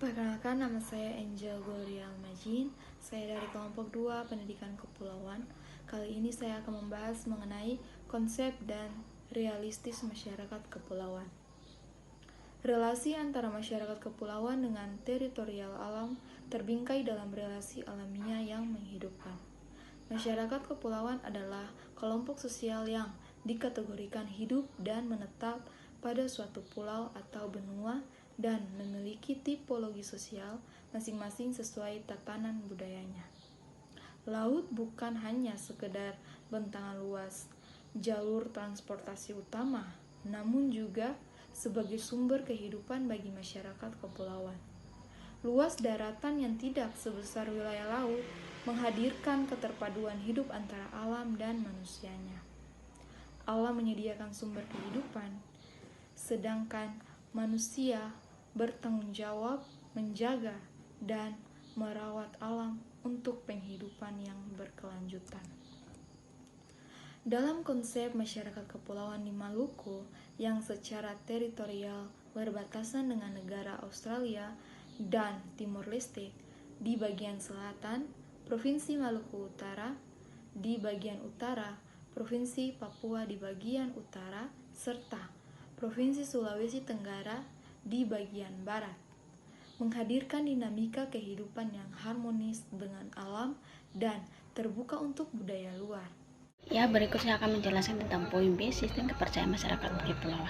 Perkenalkan, nama saya Angel Gloria Almajin. Saya dari kelompok 2 Pendidikan Kepulauan. Kali ini saya akan membahas mengenai konsep dan realistis masyarakat kepulauan. Relasi antara masyarakat kepulauan dengan teritorial alam terbingkai dalam relasi alamiah yang menghidupkan. Masyarakat kepulauan adalah kelompok sosial yang dikategorikan hidup dan menetap pada suatu pulau atau benua dan memiliki tipologi sosial masing-masing sesuai tatanan budayanya. Laut bukan hanya sekedar bentangan luas jalur transportasi utama, namun juga sebagai sumber kehidupan bagi masyarakat kepulauan. Luas daratan yang tidak sebesar wilayah laut menghadirkan keterpaduan hidup antara alam dan manusianya. Alam menyediakan sumber kehidupan, sedangkan manusia bertanggung jawab menjaga dan merawat alam untuk penghidupan yang berkelanjutan. Dalam konsep masyarakat kepulauan di Maluku yang secara teritorial berbatasan dengan negara Australia dan Timor Leste, di bagian selatan Provinsi Maluku Utara, di bagian utara Provinsi Papua di bagian utara, serta Provinsi Sulawesi Tenggara di bagian barat, menghadirkan dinamika kehidupan yang harmonis dengan alam dan terbuka untuk budaya luar. Ya, berikut saya akan menjelaskan tentang poin B, sistem kepercayaan masyarakat kepulauan.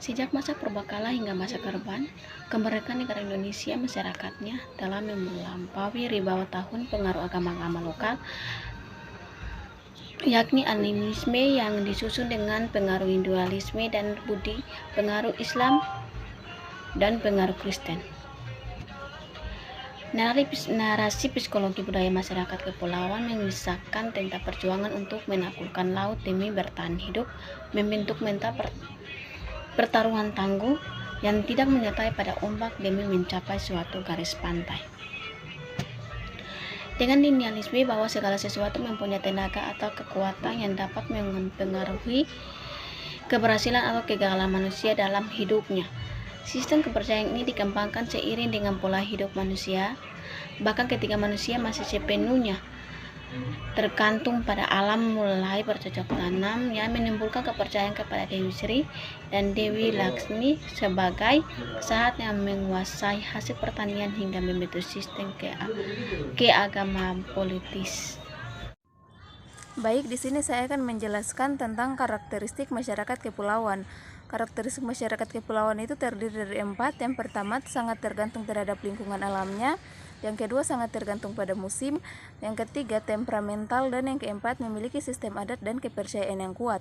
Sejak masa purbakala hingga masa kerban, kemerdekaan negara Indonesia masyarakatnya telah melampaui ribuan tahun pengaruh agama-agama lokal, yakni animisme yang disusun dengan pengaruh Hinduisme dan Buddha, pengaruh Islam, dan pengaruh Kristen. Narasi psikologi budaya masyarakat kepulauan mengisahkan tentang perjuangan untuk menaklukkan laut demi bertahan hidup, membentuk mental pertaruhan tangguh yang tidak menyertai pada ombak demi mencapai suatu garis pantai. Dengan linealisme bahwa segala sesuatu mempunyai tenaga atau kekuatan yang dapat mempengaruhi keberhasilan atau kegagalan manusia dalam hidupnya. Sistem kepercayaan ini dikembangkan seiring dengan pola hidup manusia, bahkan ketika manusia masih sepenuhnya tergantung pada alam mulai bercocok tanam yang menimbulkan kepercayaan kepada Dewi Sri dan Dewi Laksmi sebagai saat yang menguasai hasil pertanian hingga membentuk sistem keagamaan politis. Baik, di sini saya akan menjelaskan tentang karakteristik masyarakat kepulauan. Karakteristik masyarakat kepulauan itu terdiri dari 4. Yang pertama, sangat tergantung terhadap lingkungan alamnya. Yang kedua, sangat tergantung pada musim. Yang ketiga, temperamental. Dan yang keempat, memiliki sistem adat dan kepercayaan yang kuat.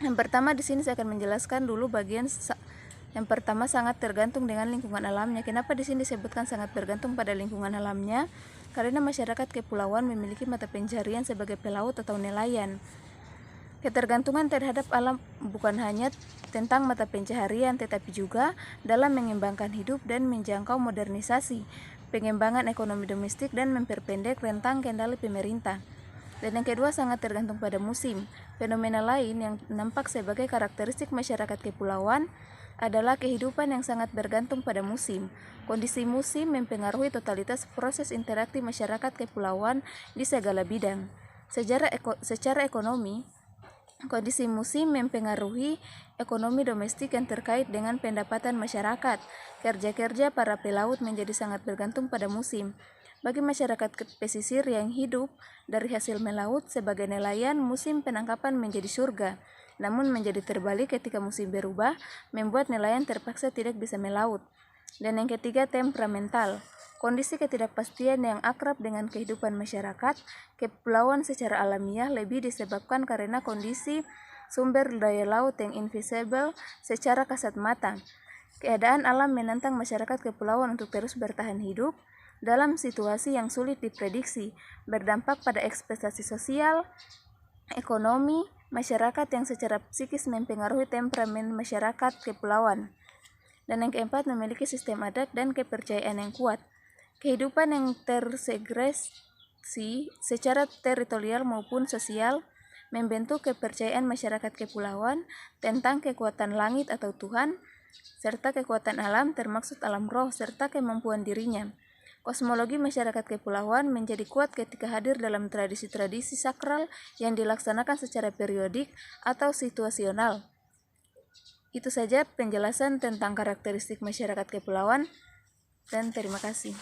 Yang pertama, di sini saya akan menjelaskan dulu bagian yang pertama, sangat tergantung dengan lingkungan alamnya. Kenapa di sini disebutkan sangat tergantung pada lingkungan alamnya? Karena masyarakat kepulauan memiliki mata pencarian sebagai pelaut atau nelayan. Ketergantungan terhadap alam bukan hanya tentang mata pencaharian, tetapi juga dalam mengembangkan hidup dan menjangkau modernisasi, pengembangan ekonomi domestik, dan memperpendek rentang kendali pemerintah. Dan yang kedua, sangat tergantung pada musim. Fenomena lain yang nampak sebagai karakteristik masyarakat kepulauan adalah kehidupan yang sangat bergantung pada musim. Kondisi musim mempengaruhi totalitas proses interaksi masyarakat kepulauan di segala bidang. Secara ekonomi, kondisi musim mempengaruhi ekonomi domestik yang terkait dengan pendapatan masyarakat. Kerja-kerja para pelaut menjadi sangat bergantung pada musim. Bagi masyarakat pesisir yang hidup dari hasil melaut sebagai nelayan, musim penangkapan menjadi surga. Namun menjadi terbalik ketika musim berubah, membuat nelayan terpaksa tidak bisa melaut. Dan yang ketiga, temperamental. Kondisi ketidakpastian yang akrab dengan kehidupan masyarakat kepulauan secara alamiah lebih disebabkan karena kondisi sumber daya laut yang invisible secara kasat mata. Keadaan alam menantang masyarakat kepulauan untuk terus bertahan hidup dalam situasi yang sulit diprediksi, berdampak pada ekspektasi sosial, ekonomi, masyarakat yang secara psikis mempengaruhi temperamen masyarakat kepulauan. Dan yang keempat, memiliki sistem adat dan kepercayaan yang kuat. Kehidupan yang tersegresi secara teritorial maupun sosial membentuk kepercayaan masyarakat kepulauan tentang kekuatan langit atau Tuhan serta kekuatan alam termaksud alam roh serta kemampuan dirinya. Kosmologi masyarakat kepulauan menjadi kuat ketika hadir dalam tradisi-tradisi sakral yang dilaksanakan secara periodik atau situasional. Itu saja penjelasan tentang karakteristik masyarakat kepulauan, dan terima kasih.